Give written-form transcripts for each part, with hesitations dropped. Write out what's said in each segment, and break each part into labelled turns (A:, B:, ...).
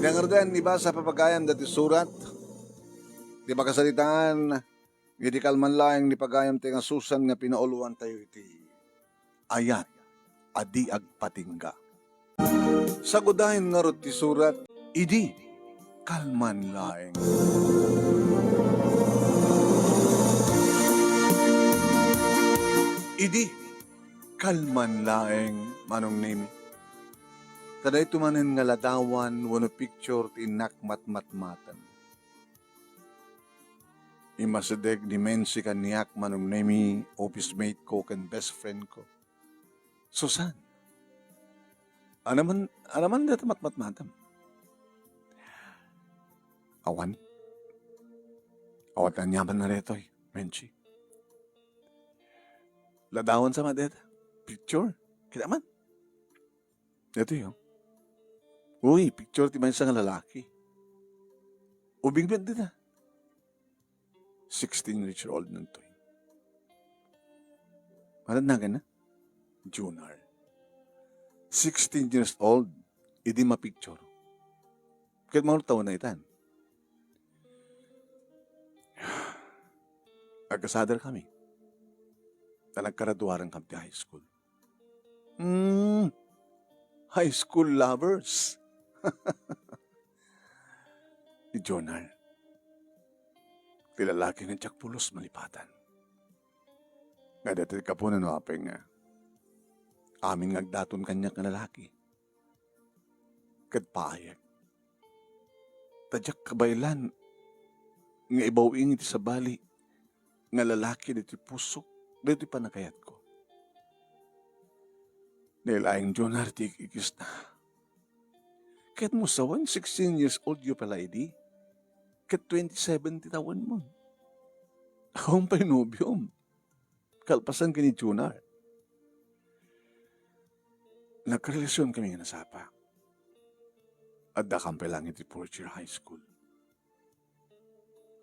A: Pinangardan iba sa papagayan dati surat, di ba kasalitaan, hindi kalman laeng ni pagayam te nga susan nga pinauluan tayo iti ayat, adi agpatingga. Sa gudahin nga rot ti surat, idi kalman laeng. Idi kalman laeng manong name. Kaday tumanen nga ladawan wano picture ti nakmatmatmatan. Imasadeg ni Mensi kaniyak manong nemi office mate ko kan best friend ko. Susan. Anaman dito matmatmatam. Awan. Awat na nyaman na rito Mensi. Ladawan sa madeta. Picture. Kita man. Ito yun. Uy, picture ti may isang lalaki. Ubing-bing din 16 years old nun to. Marad na gana? Junar. 16 years old, hindi ma-picture. Kahit mga taon na itan. Agkasadar kami. Na nagkaraduaran kami di high school. High school lovers. Ni Jonal. Tilalaki ng tiyakpulos malipatan. Nga dati ka po na napeng amin ngagdaton kanya ka lalaki. Kadpayag. Tadyak kabaylan nga ibawing iti sa bali nga lalaki dito pusok dito panakayat ko. Dahil ayang Jonar ti ikikis na. Kahit mo sawan, 16 years old yung pala idi. Kahit 27 titawan mo. Akong painubyom. Kalpasan ka ni Jonar. Nagkarelasyon kami nga nasapa. At dakampi lang iti fourth year high school.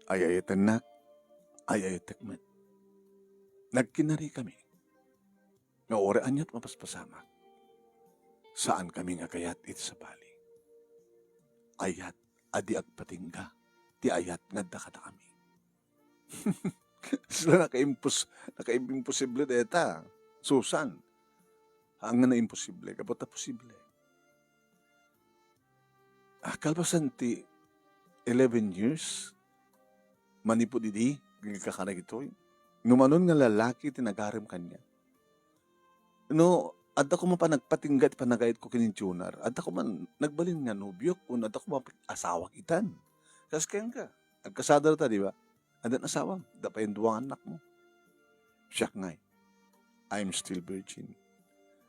A: Ayayatan nak, ayayatakmat. Nagkinari kami. Nga oraan niya't mapaspasamak. Saan kami nga kayat iti sa bali. Ayat, adi agpatingga. Ti ayat nga dakata kami. Sila naka-imposible deta. Susan. Ang na imposible, kapota posible. Kalpasan ti 11 years, manipod idi, gagkakanag ito. Numanon nga lalaki, tinagarim kanya. No, adda ko man pa nagpatinggat, panagayit ko kinin tuner. Adda ko man nagbalin nga nubyok, kung adda ko man asawak itan. Kas kaya ka, agkasadar ta, di ba? Adda na asawang, dapa yung duwang anak mo. Siyak ngay, I'm still virgin.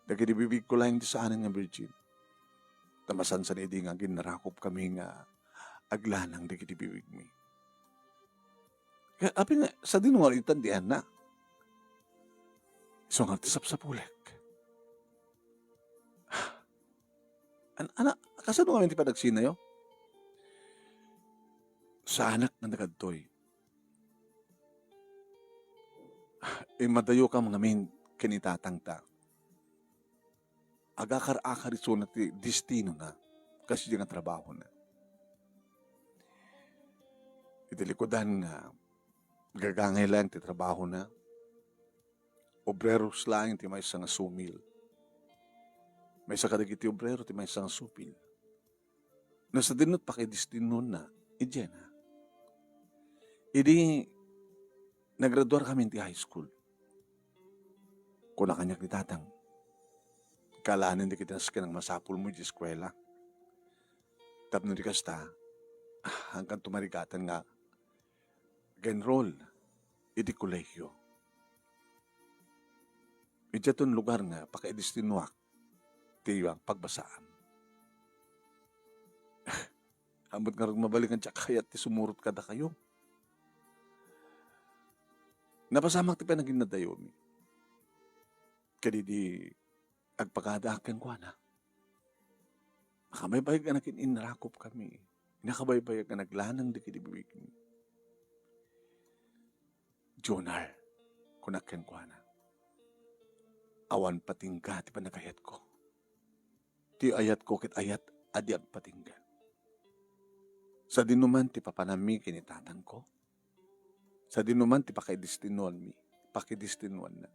A: Nagkidibibig ko lang di sa anan nga virgin. Tamasan sa nidi nga ginarakop kami nga aglanang di kidibibig mi. Kaya api nga, sa dinungalitan di anak. So nga tisap sa pulek. Anak, kasano kami ti padagsinayo? Sa anak na nagadtoy. Madayo ka mga min kinitatangta. Agakar-akar iso na ti destino na. Kasi di nga trabaho na. Itilikodan nga gagangay lang ti trabaho na. Obreros lang ti may isang sumil. May isa kadagiti obrero ti may isang supil. Nasa dinot pa kay destino na, idya na. Idi, nagraduar kami ti high school. Kuna kanyak ni tatang. Kalaanin di kita ng masapul mo di eskwela. Tapno di kasta, hanggang tumarigatan nga, genroll, idi kolehyo. Idya ton lugar nga, pakaidestinuak, tiyang pagbasaan. Hambot nga rin mabalik ang tsakayat, ti sumurot kada kayo. Napasamak ti pa naging nadayomi. Kadi di, agpagadakan ko na. Nakabaybayag ka nakin inarakop kami. Nakabaybayag ka naglanang di kidibibig ni. Jonar, kunakin ko na. Awan patingga ti panagayat ko. Ti ayat ko kit ayat adi agpatingga. Sa dinuman ti papanami kinitatang ko. Sa dinuman ti pakidestinuan mi. Pakidestinuan na.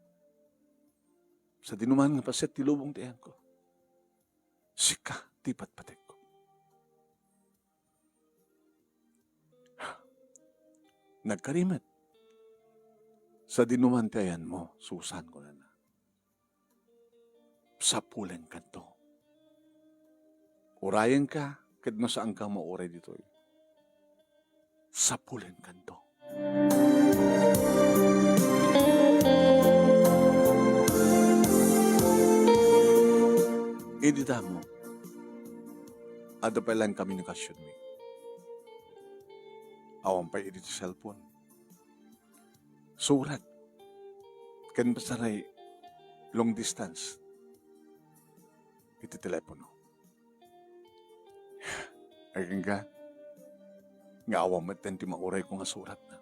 A: Sa dinuman nga paset ti lubong ti ko. Sika ti patpatek ko. Nagkarimat. Sa dinuman ti ayan mo, susan ko na. Sa pulen kanto. Urayan ka, kadno saan ka mauray dito. Sa pulen kanto. Edita mo, ada pa lang komunikasyon mi. Awan pa edit sa cellphone. Surat. Kan pasaray long distance. Iti telepono. Aking ka, nga awang maten ti mauray ko nga surat na.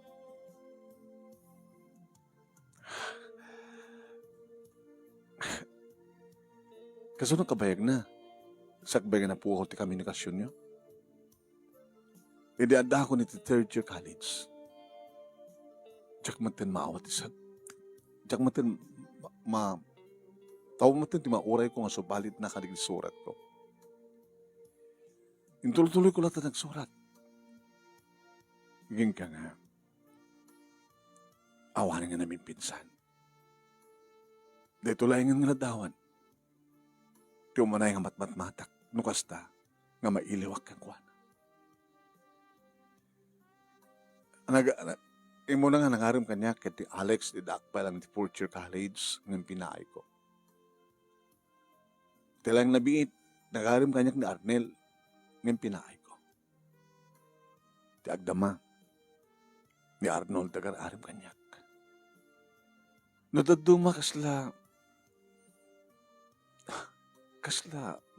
A: Kaso kabayag na. Sakbayag na po ako ti komunikasyon nyo. Hindi ada ako ni third year college. Diyak maten maawat isa. Diyak maten tawag maten ti mauray ko nga subalit na kaligid surat ko. Intuloy-tuloy ko lang nagsurat. Higing ka nga. Awanin nga namin pinsan. Dahil tulay nga naladawan. Ti umanay nga matmatak. Nukasta nga mailiwak kang kuwan. Imo na nga nangarim kanya kiti Alex di Dakpa lang ti fourth year college ng pinaay ko. Tilang nabiit, nangarim kanya ni Arnel ng pinaay ko. Ti Agdama ni Arnold tagar-arim kanyak. Nadaduma kasla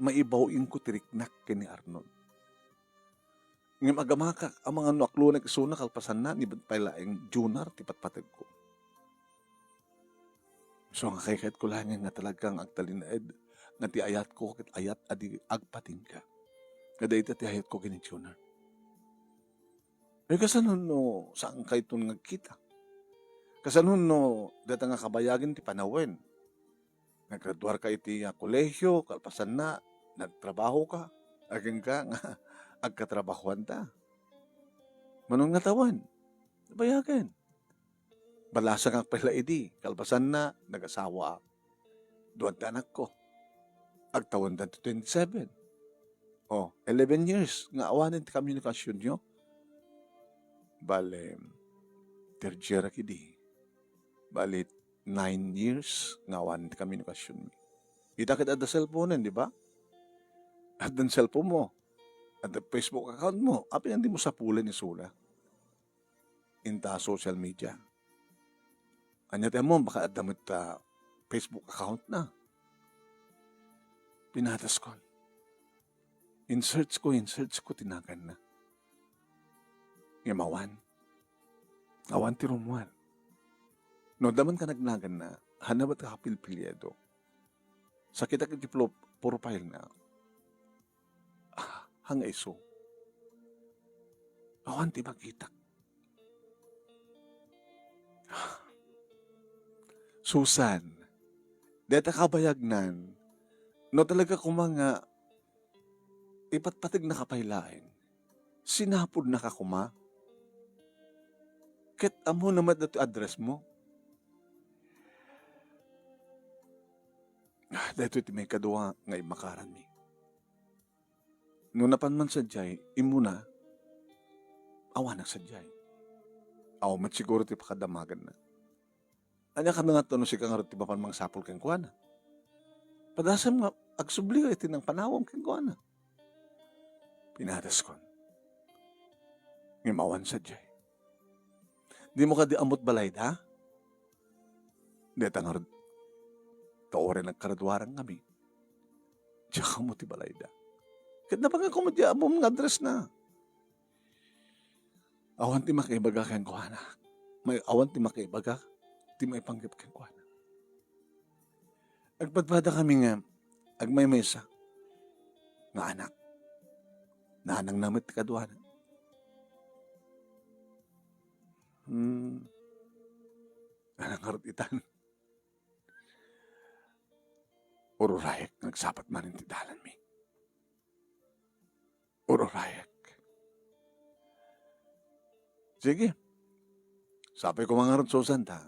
A: maibawin ko tiriknak kini Arnold. Ngam agamaka ang mga nuaklo na kisuna kalpasan na ni pailaing junar ti patpatag ko. So nga kay ko lang nga talagang agtalinaed nga ti ayat ko kit ayat adi agpating ka. Kada ita ti ayat ko kini junar. Eh kasanon no saan kay itong nagkita? Kasanon no data nga kabayagin ti panawen. Naggraduar ka iti kolehyo, kalpasan na, nagtrabaho ka, aging ka nga, agkatrabahuan ta. Manong natawan, nabayagan. Balasa kang pala iti, kalpasan na, nag-asawa. Duwan ta anak ko. Agtawan ta 27. 11 years, nga awanin ti komunikasyon nyo. Bale, third year akidi. Bale, 9 years nga awanin ti komunikasyon. Kita kita ada cellphone, di ba? At ang cellphone mo, at ang Facebook account mo, api hindi mo sa pula ni Sula. Inta social media. Anya tayo mo, baka adamit Facebook account na. Pinatas ko. In-search ko, tinagan na. Ngamawan. Awan ti rumuan. No, daman ka nagnagan na, hanabat ka kapilpilyado. Sa kita profile na, hanga iso. Awan ti magkitak. Susan, deta kabayagnan, no talaga kung mga ipatpatig na kapailain, sinapod na kakuma, ket amo naman na address mo. Dito iti may kadwa nga imakaran mi. No napan man sadyay, imuna, awanak sadyay. Aw, matsiguro ti pakadamagan na. Anya ka na nga to no si kang ti papan mang sapol kang kuana. Padasam nga, agsubli iti ng panawang kang kuana. Pinadas kon. Ngimawan sadyay. Di mo ka di amot balay da? Deta nga taore nagkaradwarang kami. Tsaka mo ti balay da. Kat na pang ako madya mo mga address na. Awan ti makaibaga kang kuhana. Awan ti makaibaga, ti maipanggap kang kuhana. Agpadpada kami nga, agmay mesa, nga anak. Nanang namit ti kadwana. Anang itan. Ururayak, nagsapat man ti dalan mi. Ururayak. Sige. Sapay ko mga rotsosan ta.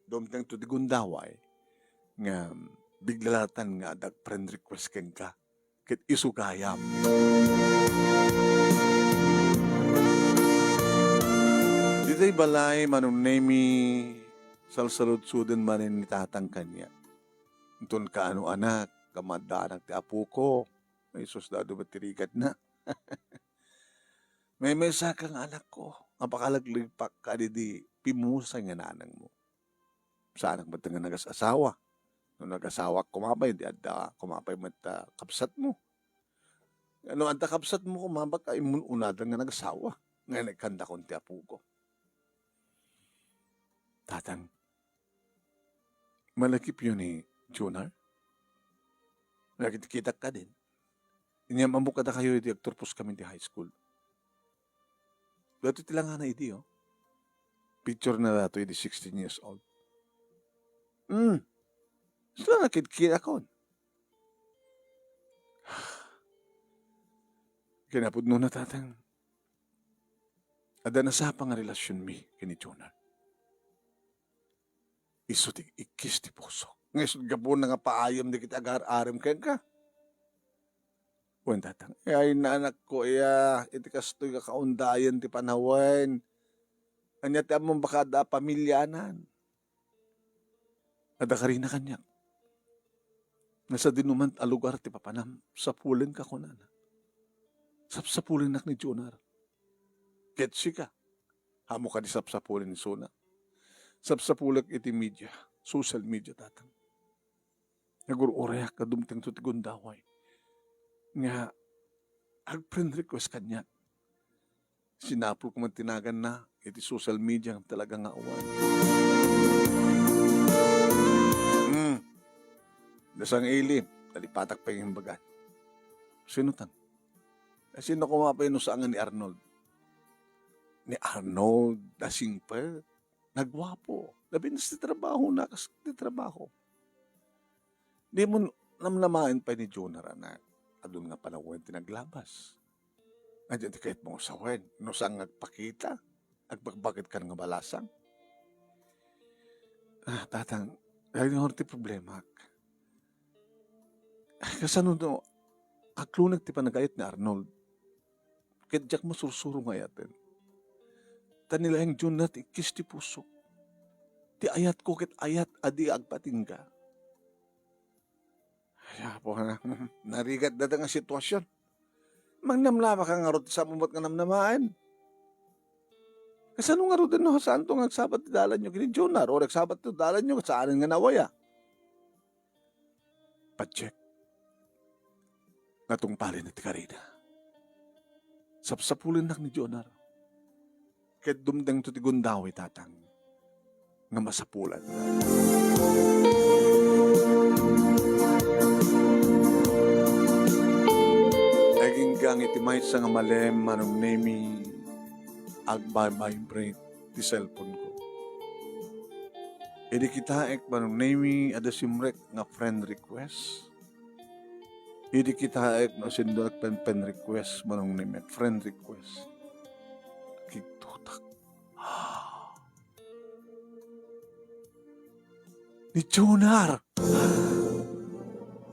A: Domtang to di gundaway. Nga biglalatan nga dag friend request ken ka. Kit isukayam. Ditay balay manunemi salsalud-suden manin ni tatang kanya. Itun ka ano anak, kamadaan ti apo ko. May sus dado matirigat na. May mesa kang anak ko. Napakalagligpak ka di pimusa nga nanang mo. Sa anak mo nga nagas-asawa. Nung nag-asawa kumapay, di adda kumapay mata kapsat mo. Ano adda kapsat mo kumabak ay unadan nga nag-asawa. Nga nagkanda kon ti apo ko. Tatang, malakip yun ni Jonar. Nakikita ka din. Inyamambo ka na kayo di agturpos kami di high school. Dato tila nga na idi, oh. Picture na dato idi 16 years old. Sila nakikita ko. Kinapod no na tatang. Ada na sa pang relasyon mi kini Jonar. Isutik ikis ti puso. Ngayon gabon na nga paayam di kita agar-aram kaya ka. Wen tatang, ay nanak ko iti kastoy kakaundayan ti panawen. Anya ti among baka da pamilyanan. Ada ka rin na kanya. Nasa dinuman alugar ti papanam, sapulin ka ko na. Sapsapulin nak ni Jonar. Ketsi ka. Hamo ka di sapsapulin ni Sona. Sapsapulak iti media, social media tatang. Nagururayak ka dumting to ti gundaway. Nga, ag-friend request kanya. Sinapol ko man tinagan na, iti social media talaga nga awan. Dasang ilim, talipatak pa yung bagat. Sino tang? Sino kumapay no saangan ni Arnold? Ni Arnold, dasing pa, nagwapo. Labinas ti trabaho na, kasi ti trabaho. Di mo namnamain pa ni Jonar, anak. Adun nga panawin tinaglabas. Nandiyan ti kahit mong sawen, no saan agpakita, agbagbagit ka nga balasang. Tatang, ay nga ti problema. Kasano no, aklunag ti panagayat ni Arnold. Kahit diyak masursuro nga yatin. Tanila yung Jonar ti ikis ti puso. Ti ayat ko kit ayat adi agpatingga. Kaya po na, narigat na nga sitwasyon. Mangnamlama ka nga ron sa mumot nga namnamaan. Kasano nga ron din no, saan to nga nagsabat ti dalan nyo kini Jonar o nagsabat ti dalan nyo saan nga nawaya. Pacheck. Natungpalin na ti Karina. Sapsapulin nak ni Jonar. Kahit dumdang to ti gundawi tatang nga masapulan. Naging gang iti may sa nga malem manong nemi agba-vibrate ti cellphone ko. Edi kita ek manong nemi ada simrek nga friend request. Edi kita ek no sindok pen request manong nemi friend request. Kitutak. Ni Jonar!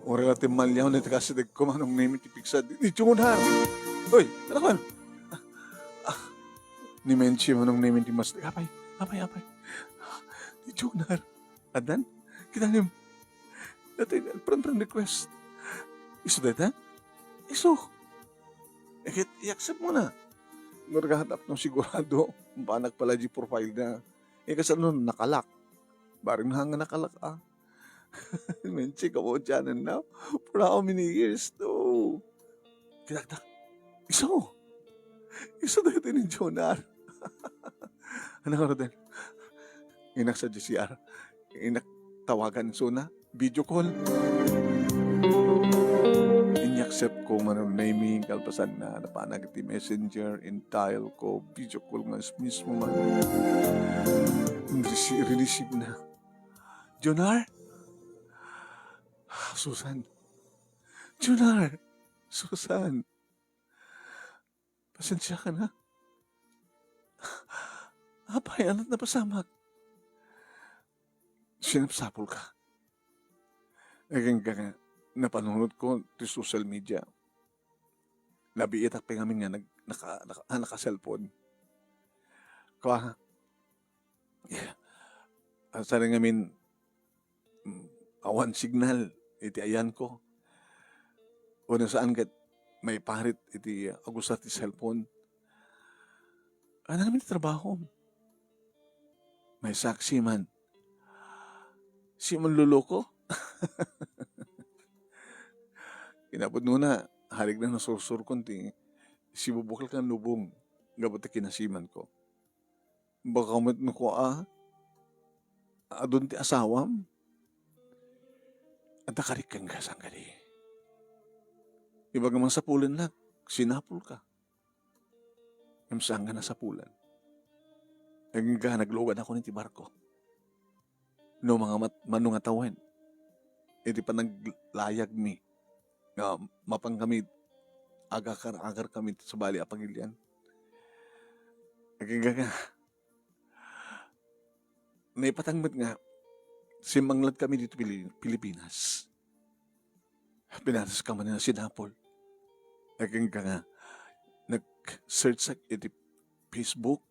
A: O relative malyaw na kasi ko manong name tipik sa ni Jonar. Hoy, talakan. Ni Menchi manong name ti mas. Apay. Ni Jonar. Adan, kita nim. Dati, friend request. Iso data? Iso. I-accept mo na. Naghahanap ng sigurado. Panak pala di profile na. Kasi ano, nakalak. Baring na nga nakalak Menchi, come on dyan and now. For how many years? No. Kinakdak. Iso dito ni Jonar. Ano ka rin? Inak sa GCR. Inak tawagan Sona. Video call. Inyak inaccept ko manong naming kalpasan na napanag iti messenger in dial ko video call nga mismo man receive na Jonar Susan Jonar Susan pasensya ka na apay anat na pasamak sinapsapol ka naging ka napanunod ko sa social media. Nabiitak pa ngamin nga naka-cellphone. Kaya, yeah. Sana ngamin, awan signal, iti ayan ko. O na saan kat may parit iti agusat ti cellphone. Ano namin trabaho? May saksi man. Si man luloko? Inapod nuna, harig na nasursur konti, si bubukal ka lubong, gabot kinasiman ko. Baka mat no ko adun ti asawam, at nakarik kang gasang gali. Iba naman sa pulan na, sinapul ka. Imsang ka na sa pulan. Naging ka, naglugad ako ni ti barko. No mga manungatawin, iti pa naglayag mi. Nga mapang kami agar kami sa bali apangilyan. Naging naipatangmat nga simanglad kami dito Pilipinas. Pinatas ka man na sinapol. Naging nga nag-search sa iti Facebook.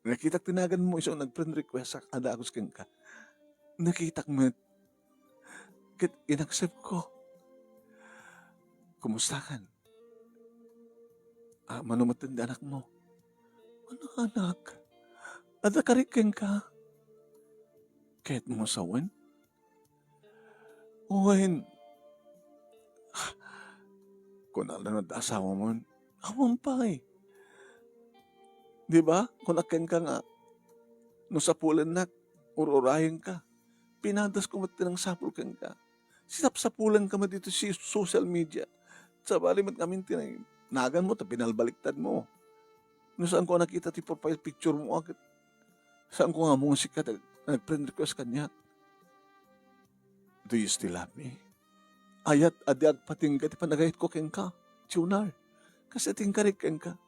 A: Nakita tinagan mo isang nag-friend request sa adagos kang ka. Nakita mo kit inaccept ko. Kumusta kan? Manumatindi anak mo. Ano anak? Ada karikin ka? Kahit mo sawan? Uwain. Kung alam na asawa mo, awang pa eh. Di ba? Kung akin ka nga, no sa pulan na, ururahin ka. Pinadas ko ng sapul kang ka. Sinapsapulan ka mo dito si social media. Sa bali mat kami nagan mo, pinalbaliktad mo. No saan ko nakita ti profile picture mo agad. Saan ko nga mong sikat nag-friend request kanya. Do you still love me? Ayat adyag pating ka ti panagayit ko keng ka. Jonar. Kasi tingkarik keng ka.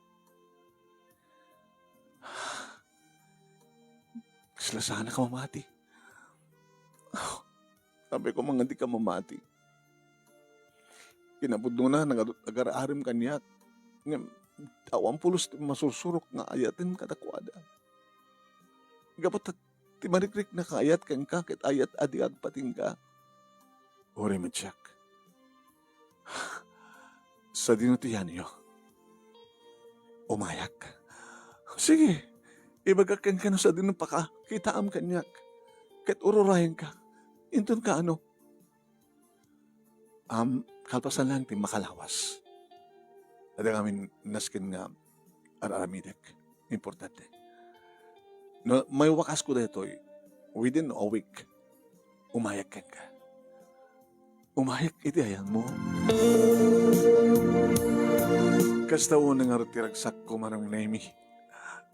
A: Sila sana ka mamati. Sabi ko mga di ka mamati. Kinapudno na, nag-ararim kanya. Awang pulos masusurok nga ayatin katakwada. Gapot ti marikrik na kaayat kang kakit ayat adiag pating ka. Uri matyak. Sa dinutiyan niyo, umayak. Sige, ibagakan ka na sa dinupaka, kitaam kanyak. Kat ururahin ka. Intun ka ano? Kalpasan lang ti makalawas. Ada kami naskin nga araramidek. Importante. No, may wakas ko dito within a week, umayak ka. Umayak iti ayan mo. Kasta unang nga tiragsak ko manong nemi.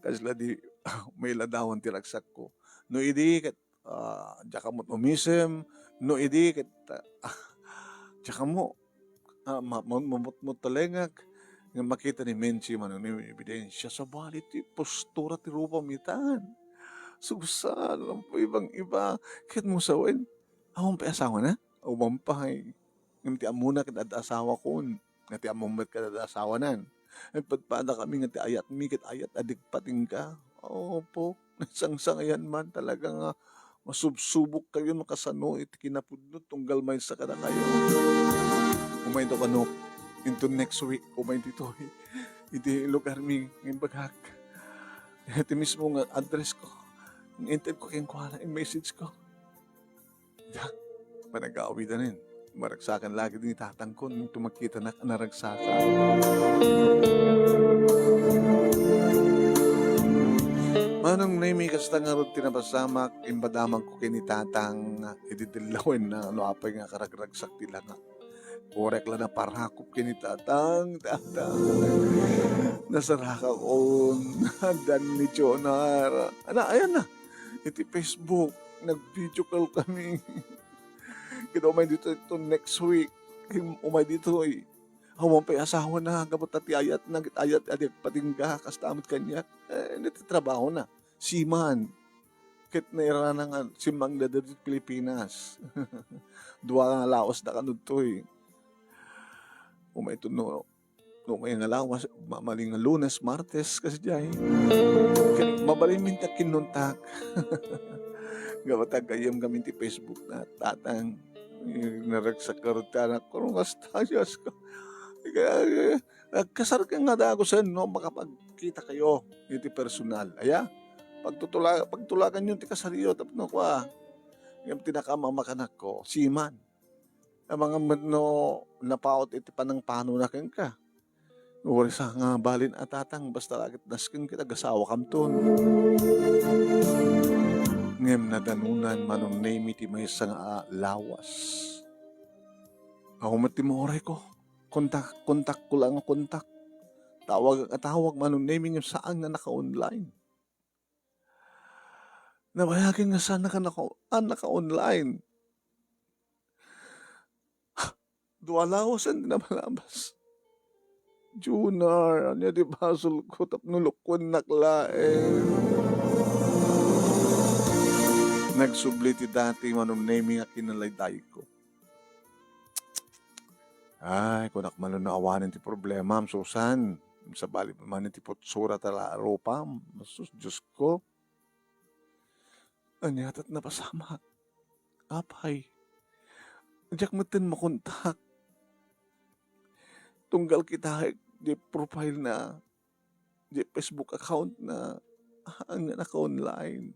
A: Kasla di may ladawan tiragsak ko. No idi kat jaka mo umisem. No idi kat jaka mo mamut talengak. Nga makita ni Menchi manong nemi ebidensya sa bali ti postura ti rupa mitan. Sugsal ang ibang iba. Kahit mo sawin, awang pa asawa na? Awang pa ay. Nga ti amuna kat asawa ko. Nga ti amumat kat asawa nan. Nagpadpada kami nga ti ayat mi kat ayat adik pating ka. Opo, nagsangsangayan man talaga nga masubsubok kayo makasano iti kinapudnot tunggal may sa kada kayo. Umay to kano into next week umay dito iti lugar mi ng bagak. Iti mismo nga address ko. Intip ko kayong kuhala yung message ko. Yak, panag-aawi na rin. Maragsakan lagi din itatang ko nung tumakita na naragsakan. Manong naimi kasta nga rin tinapasamak, imbadamang ko kinitatang ididilawin na ano apay nga karagragsak tila nga. Korek lang na parakop kini tatang. Nasaraka on. Dan ni Jonar. Ayan na. Iti Facebook. Nag-video call kami. Kita umay dito ito next week. Umay dito eh. Hawan pa'y asawa na. Gabot ati ayat na. Ayat patingga. Kastamot kanya. Natitrabaho na. Siman. Kit na iranangan. Simang na dito Pilipinas. Dua nga laos na kanod to eh. Umay ito no. Umay nga lawas. Mamaling nga Lunes, Martes. Kasi dyan. Mabalin minta kinuntak. Gawatag kayam kami ti Facebook na tatang. Naragsak karuta na kurong astayas ko. Kasar ka nga da ako sa no, makapagkita kayo. Iti personal. Aya? Pagtulagan yun ti kasariyo. Tapos no kwa. Yung tinakamamakanak ko. Siman. Ang mga no, napaot iti panang pano na kang ka. Uri sa nga balin at tatang. Basta lagit nasking kita gasawa kamton. Ngem na danunan manong name iti may nga lawas. Ako matimoray ko. Kontak ko lang ang kontak. Tawag manong name yung saan na naka-online. Nabayagin nga saan naka-online. Dua lawas ang dinabalabas. Junar, ano di basol ko tapnulukon naklain. Nagsubliti dati manong naming a kinalayday ko. Ay, kunak man na awanin ti problema, Susan. Sa bali man ti putsura tala ropa, masus, Diyos ko. Anyatat na pasama. Apay. Diyak matin makontak. Tunggal kita di profile na, di Facebook account na, ang naka-online.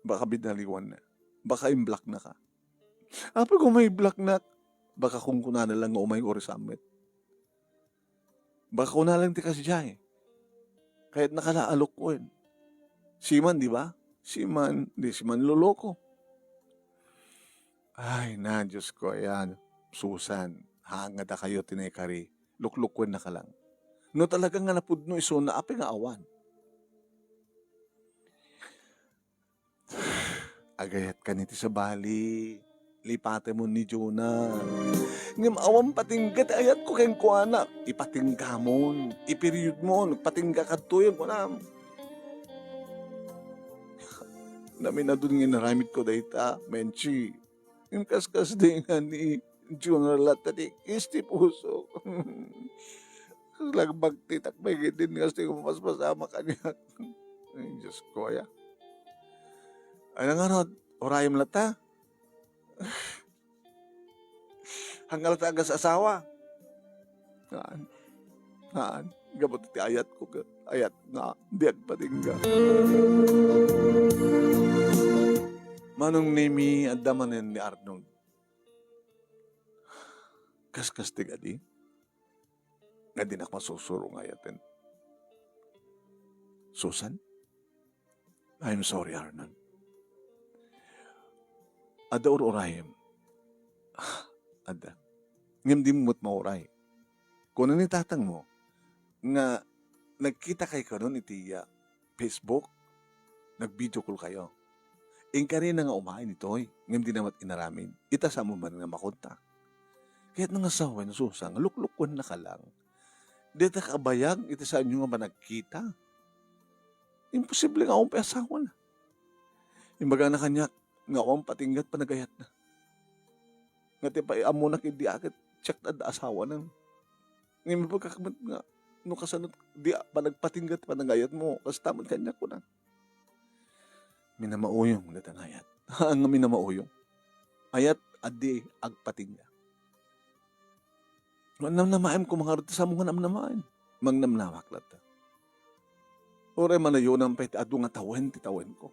A: Baka binaliwan na. Baka im-block na ka. Apa kung may block na, baka kung kuna na lang umay ori summit. Baka kuna lang ti kasi dyan eh. Kahit nakalaalok ko eh. Siman, di ba? Siman luloko. Ay na, Diyos ko, ayan. Susan, hangad na kayo tinekari. Luklukwen na ka lang. No talagang nga napudno iso na api nga awan. Agayat ka niti sa bali. Lipate mo ni Jonah. Ngam awang patinggat ayat ko kayong kuana. Ipatingga mo. Iperiod mo. Nagpatingga ka tuyang ko na. Namin na doon nga naramit ko dahita. Menchi. Yung kaskas din nga ni Jonah Latati. Isti puso. Lagbag titak may din kasi kung mas masama kanya. Ay, Diyos ko ya. Ay nga rod. Orayim lata. Hanggal tagas asawa. Haan. Gabot ti ayat ko. Ayat nga. Diag patingga. Manong nimi at damanin ni Arnold. Kaskas ti gadi. Nga di nakmasusuro ngayatin. Susan? I'm sorry, Arnold. Ada urayem. Ada. Ngam di mo't mauray. Kung ni tatang mo, nga nagkita kay karon iti Facebook, nag-video call kayo. Ingka rin na nga umain ito'y, ngam di namat inaramin. Itasa mo man nga makontak. Kaya't nga asawa na susang, luklukon na ka lang. Dito kabayag, itasa nyo nga ba nagkita? Imposible nga akong asawa na. Imbaga na kanya, nga akong patinggat panagayat na. Nga tipa, amo na kindi akit, check na asawa na. Ngayon mo pagkakamit nga, no kasanot, di pa nagpatinggat panagayat mo, kasi tamad kanya ko na. Minamauyong natangayat. Ang minamauyong. Ayat, adi, agpatingga. Namnamaim ko mga rito sa mga namnamaim. Mangnamnamak lata. Ore man na yun ang pwede adu nga tawen ko.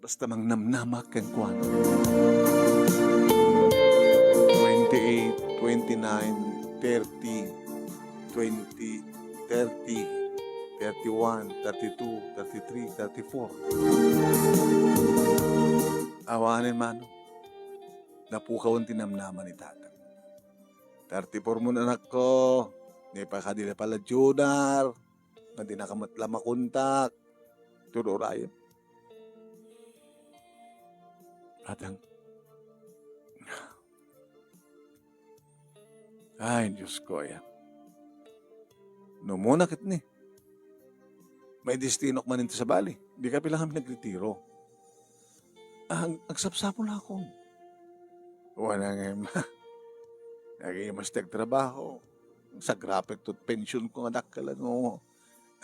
A: Basta mangnamnamak ken kuan. 28, 29, 30, 20, 30, 31, 32, 33, 34. awanin mano, napukaw ang tinamnaman ni tatang. 34 mo na anak ko, di pa kadila pala Junar, na di nakamatla makontak, turorayo. Tatang, ay Diyos ko ya. No muna kit ni, may destinok man ito sa bali, di ka pila kami nagretiro. Ang sapsapo na ako. Wala nga naging mas trabaho. Sa graphic to pension ko nga dakala no.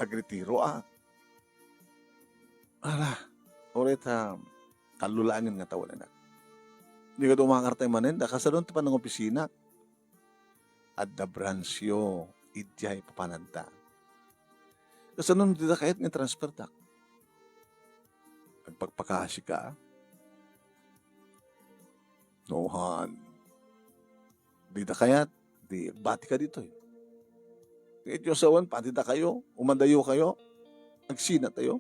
A: Agretiro Ala, ulit kalulangin nga tawanan na. Hindi ka dumakartay manin, kasalon pa ng opisina. At the bransyo, idjay papananta. Kasalon dito kahit nga transfer tak. Nagpagpakasi ka. Nohan. Dita kayat, di bati ka dito eh. Kahit yung sawan, pati ta kayo, umandayo kayo, nagsina tayo,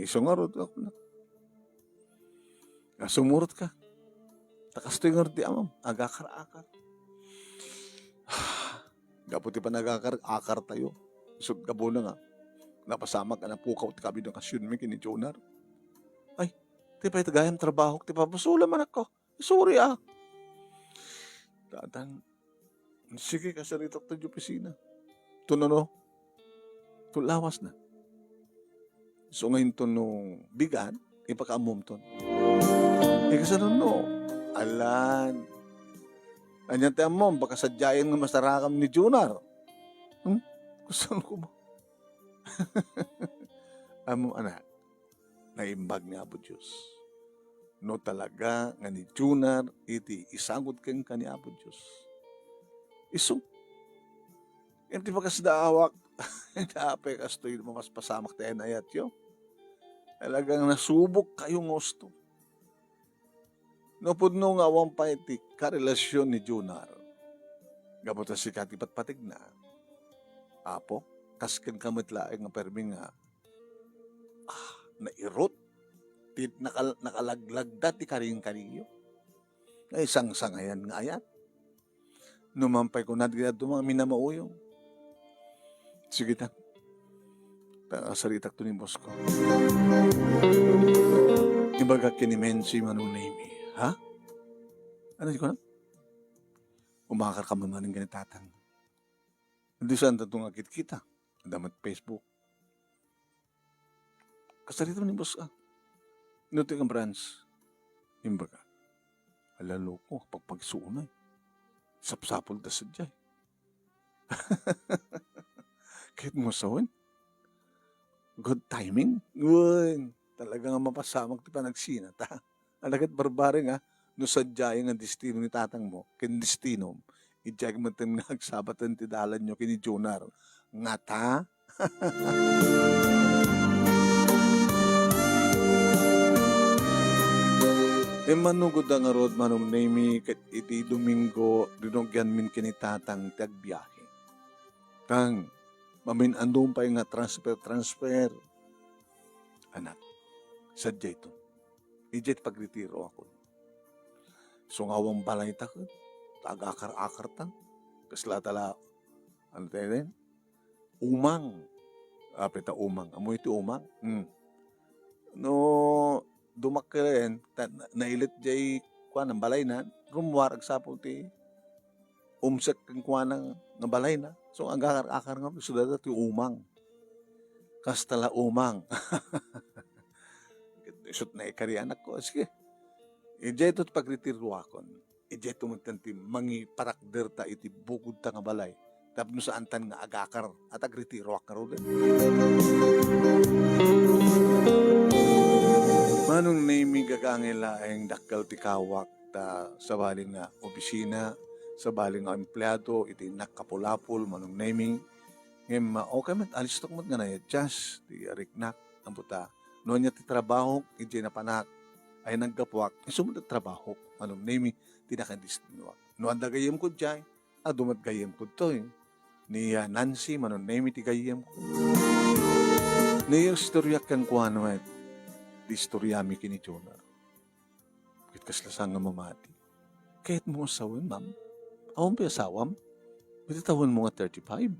A: sungarod ako na. Sumurot ka. Takas to yung di amam, agakar-akar. Gaputi pa nagakar-akar tayo. Isod ka na nga. Napasama ka na pukaw ti kabi ng kasyon mi kini Jonar. Ay, ti pa itagayam trabaho, ti pa basula man ako. Sorry Tatang, sige ka sa ritok ta opisina. Tuno tulawas na. So ngayon to nung bigan, ipakaamom to. Kasanon no, alan. Anyan tayo mo, baka sadyayin nga masarakam ni Junar. Kusan ko mo? Amo anak, naimbag nga po Diyos. No talaga nga ni Junar, iti isagot kang ka ni Apo Diyos. Iso. Hindi pa kasi daawak. Daapay kas to yung mas pasamak tayo na ayat yun. Talagang nasubok kayong gusto. No pudno nga awang pa iti karelasyon ni Junar. Gabota si katipat patig na. Apo, kasken kamitlaeng nga permi nga nairot. Nakalaglag dati karing-karinyo. Ay isang sangayan nga ayat. Numampay ko nadgad mga minamauyong. Sige ta. Saritak to ni boss ko. Ibaga kinimensi manong name. Ha? Ano ko na? Umakar ka man ng ganitatan. Hindi saan tatong akit kita. Damat Facebook. Kasarito ni boss ka. Nuti ang branch. Imbaga. Alalo ko, pagpagsuunay. Sapsapol da sadyay. Kahit mo sawin. Good timing. Uy, talaga nga mapasamag ti pa nagsina ta. Alagat barbare nga, no sadyay nga destino ni tatang mo, kin destino, idjag mo tin nagsabatan ti dalan nyo kini Jonar. Nga ta? Manugod ang arod manong name kat iti Domingo dinogyan min kinitatang tagbiyahe. Tang, mamin andun pa nga transfer. Anak, sadya ito. Ijet pagretiro ako. Sungawang balay takot, tagakar-akar tang, kasla tala, ano tayo rin? Umang. Apita umang. Amoy iti umang. No, dumakkirin, nailit jay kuan ng balay na, rumwarag sa po ti umsek kang kuan ng balay na. So, ang akar nga, sudah ti umang. Kastala umang. Isot na ikari anak ko. Sige, ijay ito't pagretiro akon. Ijay tumuntanti, mangi parakder ta iti bukod ta nga balay. Tapos saan tan nga agakar at agretiro akar ulit. Manong name gagangila ang dakal ti kawak ta sa baling nga opisina, sa baling nga empleyado, iti nakapulapul, manong naming. Ngayon, okay mat, alistok mat nga na just ti riknak, ang puta. Noon niya ti trabaho, iti na panak, ay naggapuak, isumod at trabaho, manong naming, tinakandistinwak. Noon da gayem ko dyan, dumat gayem ko to ni Nancy, manong naming ti gayem ko. Niyang istorya kang kuhan naman, di istorya mi kini Jonar. kaslasang nga mamati. Kahit mo asawan, ma'am. Awang pa asawam. Bitatawan mo nga 35.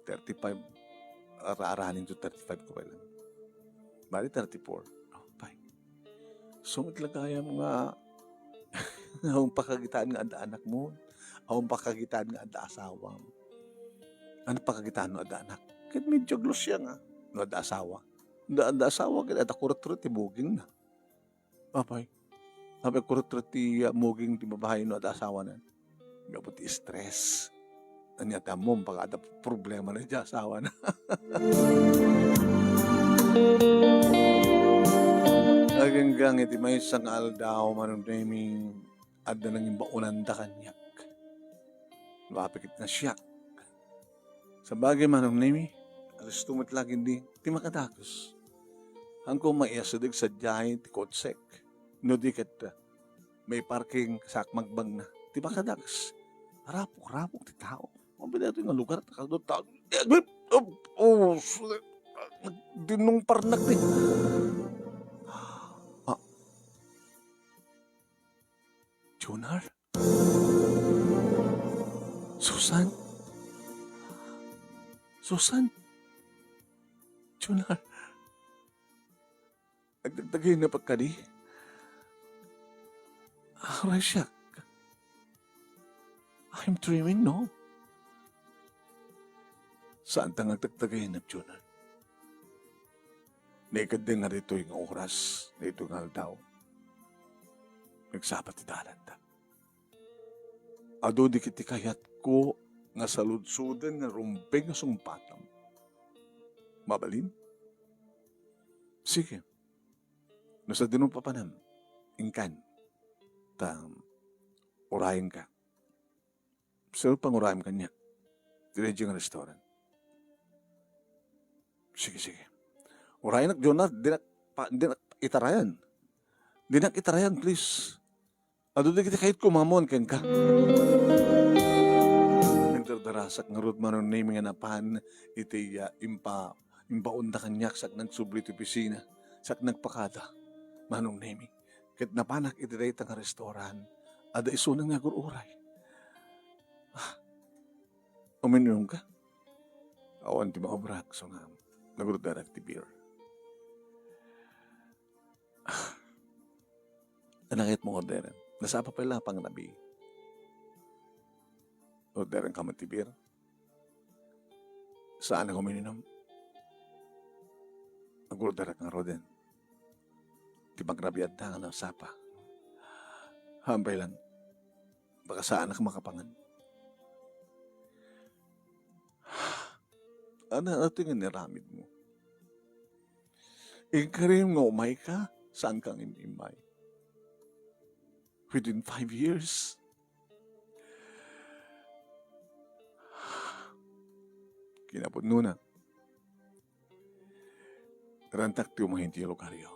A: 35. Araaranin to 35 ko pa lang. Bali 34. Oh, fine. So, itlagaya mo nga awang pakagitaan nga ada anak mo. Awang pakagitaan nga ada asawa mo. Ano pakagitaan mo ada anak? Kahit medyo glos siya nga. No, ada asawa. Ada asawa, kahit ada kurot-kurot, tibuging na. Papay. Sabi kurot-kurot, muging tibabahay no, ada asawa na. Gabuti stress. Anyata mo, pag ada problema na dyan, asawa na. Hanggang iti may isang aldaw, manong naming ada nang imbaunan da kanyak. Mapikit na siya. Sa bagay manong nami, alas tumit lagi di makadakos. Hangko maiasadig sa jahay ti kotsek. No di kat may parking sak magbang na. Ti makadakos. Rapok ti tao. Mabila ito yung lugar. Takadot tao. Dinong parnak di. Jonar? Susan? Jonar? Nagdagdagay na pagkadi? Resyak. I'm dreaming, no? Saan ta nagdagdagay na, Jonar? Naked din nga dito yung oras, dito nga aldaw. Nagsapat italan ta. Ado di kiti kayat ko nga saludsudan nga rumpeng nga sumpatam. Mabalin? Sige. Nasa dinong papanam, ingkan, urayan ka. Sir, pangurayan ka niya. Diretso nga restaurant. Sige. Urayan ak, Jonah, dinak itarayan. Dinak itarayan, please. Ado di kita kahit kumamon ken ka. Nagdardarasak nga rod manon naming nga napahan iti impaunda kanyak sak nagsubli ti opisina sak nagpakada manong naming. Ket napanak iti dayta nga restoran ada isunang nga gururay. Uminom ka? Awan ti maobrak so nga nagrudarak ti beer. Anakit mo orderan. Nasapa pala pang nabi. Orderan ka man ti beer. Saan ako mininom? Nagrudarak nga roden. Ti magrabiad na nga nasapa. Hambay lang. Baka saan ako makapangan. Ano tingin niramid mo? Ikarim nga umay ka, saan kang imay? Within 5 years. Kinapod nuna. Rantak ti umahinti yung lokaryo.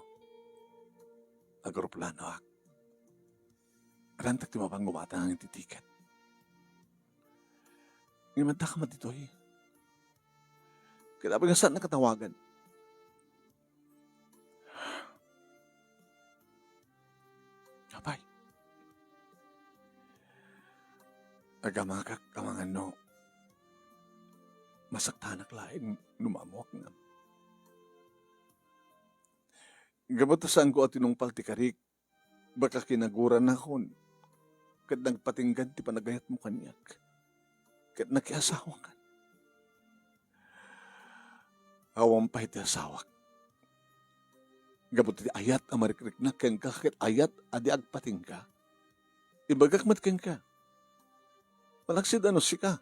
A: Agroplano ak. Rantak ti mapang gumata ang titikat. Ngimanta ka matitoy. Kaya nga saan nakatawagan? Kapay. Agamakak kamangan no. Masaktanak laing lumamok na. Gabat saan ko at tinungpal ti karik. Baka kinaguran ako. Kat nagpatinggan ti panagayat mo kanyak. Kat nakiasawa ka. Awang pa iti asawak. Gabot iti ayat amarikrik na ken kakit ayat adi agpating ka. Ibagak mat ken ka. Malaksid ano si ka.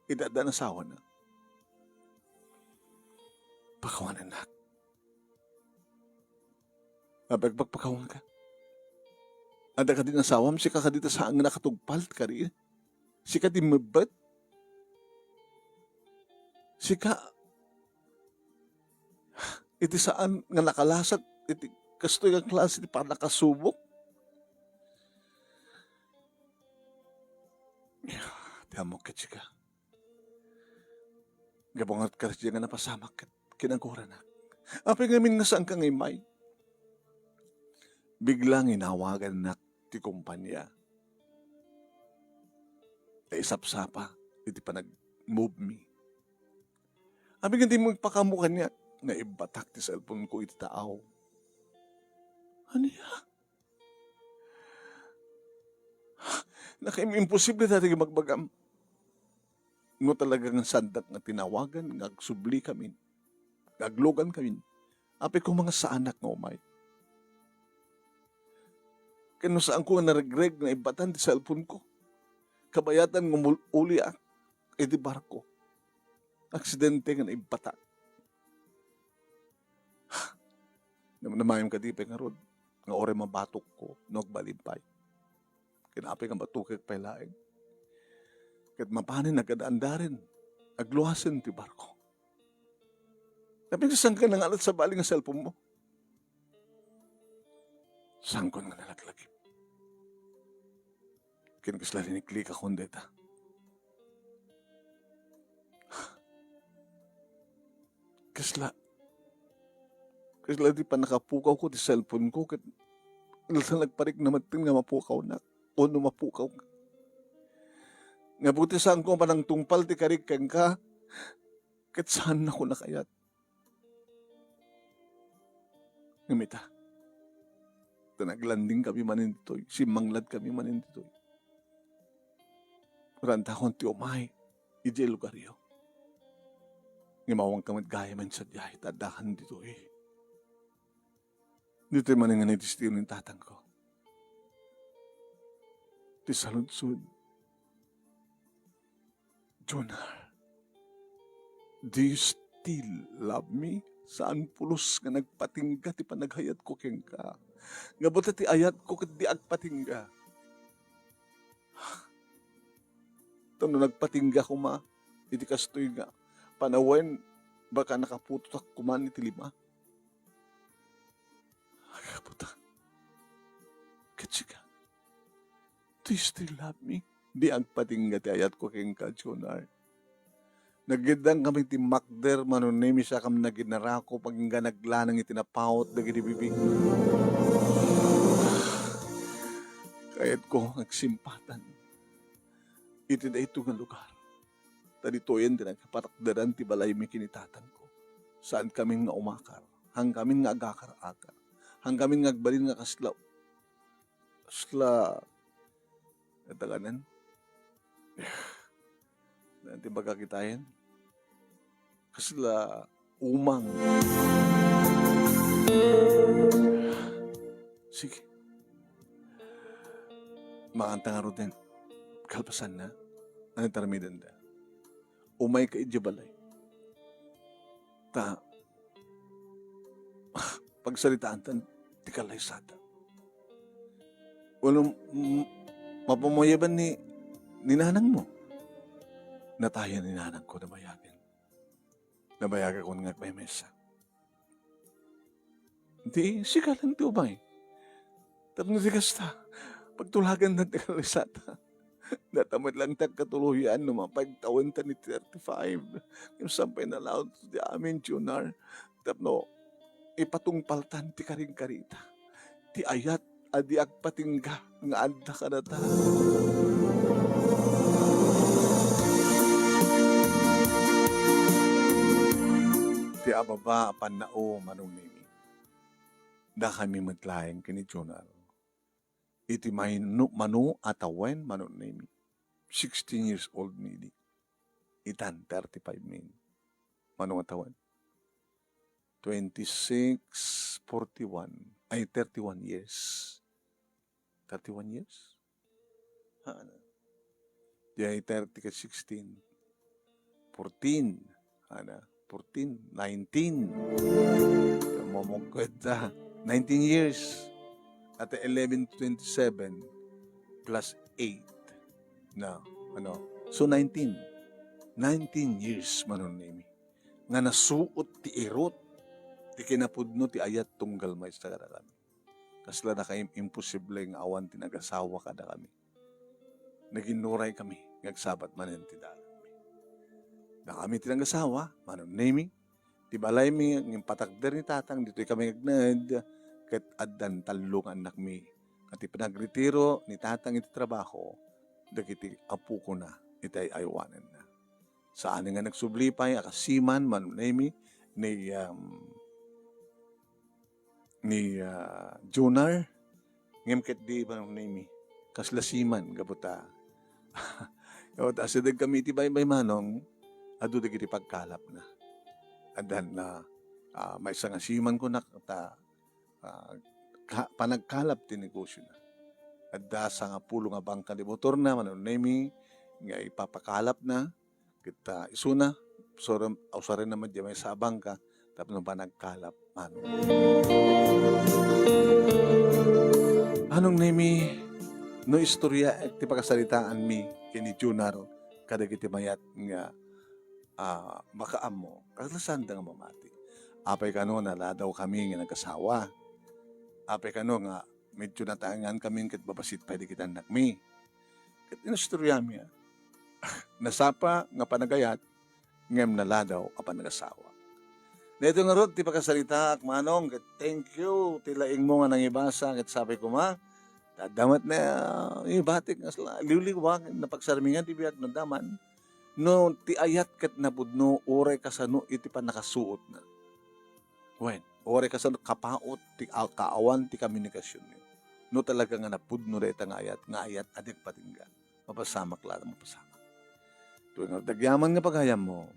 A: Idada na asawa na. Pakawanan na. Abagpagpakawan ka. Ada ka din asawam, si ka dito sa ang nakatugpal ka rin. Si ka di mabat. Si ka iti saan nga nakalasat, iti kastoy nga klase, iti parang nakasubok. Di amok kat siya ka. Gabongat ka siya nga napasamak kat kinagura na. Apay ngamin nga saan ka ngay may. Biglang inawagan na ti kumpanya. Isapsapa, iti pa nag-move me. Abi nga di mo ipakamukan niya, nga ibatak ti cellphone ko iti taaw. Ano ya? Imposible dati magbagam. No talagang sandak nga tinawagan, ngagsubli kami, ngaglogan kami. Api ko mga sa anak nga umay. Kano saan ko naragreg na ibatan ti cellphone ko. Kabayatan ng uli iti barko. Aksidente nga naibata. Namayam ka di pa nga rod. Nga ore mabatok ko, nagbalimpay. Kinapay nga batukik pa ilaing. Kat mapanin nagadaandarin. Agluhasin ti barko. Tapi saan ka nangalat sa baling ng cellphone mo? Saan ko nga nalaglagip? Kinakasla rin i-click akong data. Kasla di pa nakapukaw ko ti cellphone ko. Kat ilsa nagparik na matin nga mapukaw na. O no mapukaw ka. Nga buti saan ko pa nang tungpal ti karik kang ka. Kat saan ako nakayat. Ngamita. Naglanding kami manin dito'y. Simanglad kami manin dito'y. Ranta akong ti umay. Ije lugar yo. Ngimawang kamad gaya man sa diyahe. Tadahan dito'y. Dito'y manin nga nitistilo ng tatang ko. Ti saludsud. Jonar, do you still love me? Saan pulos nga nagpatingga ti panaghayat ko keng ka? Nga buta ti ayat ko kat di agpatingga. Tano nagpatingga ko ma, iti kastoy nga, panawen, baka nakaputot ak kuman iti lima. Agaputa, katsika, do you still love me? Di agpatingga ti ayat ko keng ka, Jonar. Nagidang kami ti makder, manunimi siya kam naginarako, pagingga naglanang itinapawot, nagidibibig. Kayat ko, nagsimpatan. Iti na ito nga lugar. Tanitoyan din nagpatakdaran ti balay mi kinitatan ko. Saan kami nga umakar, hang kami nga agakar-akar, hang kami nga agbalin nga kasla, nataganan. Nanti baga kitayan. Kasla umang. Sige. Makanta nga rin. Kalpasan na. Ano taramidan da? Umay ka idyabalay. Ta. Pagsalitaan tan, ti kalay sata. Walang mapamoyaban ni nanang mo. Natayan ni nanang ko na bayagan. Nabayagan ko nga may mesa. Hindi, sikalan ti umay. Tapos di kasta, pagtulagan na ti kalisata. Natamad lang tagkatuluyan no mapagtawan ta ni 35. Yung sampay na laot di amin, Jonar. Tapno, ipatungpaltan ti karing-karita. Ti ayat, adi agpatingga, nga adda ka na ta. Ti ababa panao manong nimi. Da kami matlayang kini Jonar. Iti manu atawen manong nimi. 16 years old nidi. Itan 35 min. Manong atawan. 26, 41. Ay, 31 years. 31 years? Ano? Di ay 30 ka 16. 14. Ano? 14, 19. Mamugkod na. 19 years. At 11 to 27 plus 8. Na, ano? So, 19. 19 years manunimi. Nga nasuot ti irot. Ti kinapudno ti ayat tunggal may sa kada kami. Kasla na kayo imposible nga awan ti nag-asawa kada kami. Naginuray kami. Ngagsabat manen ti dalan. Na kami ti nag-asawa, manunimi. Ti balay mi, ng patakder ni tatang, dito kami nagnad. Kat addan talong anak mi. At ipinagretiro ni tatang iti trabaho, dagiti apu ko na, itay aywanan na. Saan nga nagsublipay, akasiman, manunemi, ni Jonar, ngem ket di manunemi, kaslasiman, gabuta. Yot, asidag kami iti bay manong, adu dagiti pagkalap na. Adan na, may isang asiman ko na, panagkalap ti negosyo na. Adda sa nga pulo nga bangka di motor na, manunemi, nga ipapakalap na, kita isuna, usarin naman di may sa bangka, tapos nung panagkalap, anong nemi, no istorya, ti pagkasalitaan mi, kini Junar, kadagiti mayat nga, makaam mo, kaglasan da nga mamati. Apay kano, naladaw kami nga nagkasawa. Apay kano nga, medyo natangan kami kat babasit pa di kita anak mi. Kat inustorya mi, nasapa nga panagayat, ngem naladaw apan nagasawa. Dito nga rod, ti pagkasalita, manong, thank you, tilaing mo nga nangibasa, kat sabi ko damat na ibatik nga sila, liwliwag, na pagsarmingan, ti biyak na daman, no, ti ayat kat nabudno, oray kasano, iti pa nakasuot na. When, oray kasano, kapaot, ti kaawan, ti komunikasyon niyo. No talaga nga napudno da itang ayat, adik patingga. Mapasamak lang, mapasamak. Tuwing nga, dagyaman nga paghayam mo,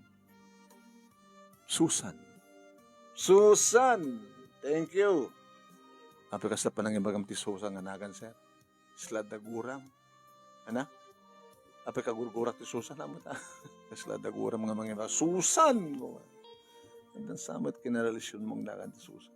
A: Susan, thank you. Api kasta pa nang ibagam ti Susan nga nagan, sir. Isla daguram. Ana? Api kagurgurak ti Susan naman ta. Isla daguram nga mga Susan! Andan samat kinarelasyon mong nagan ti Susan.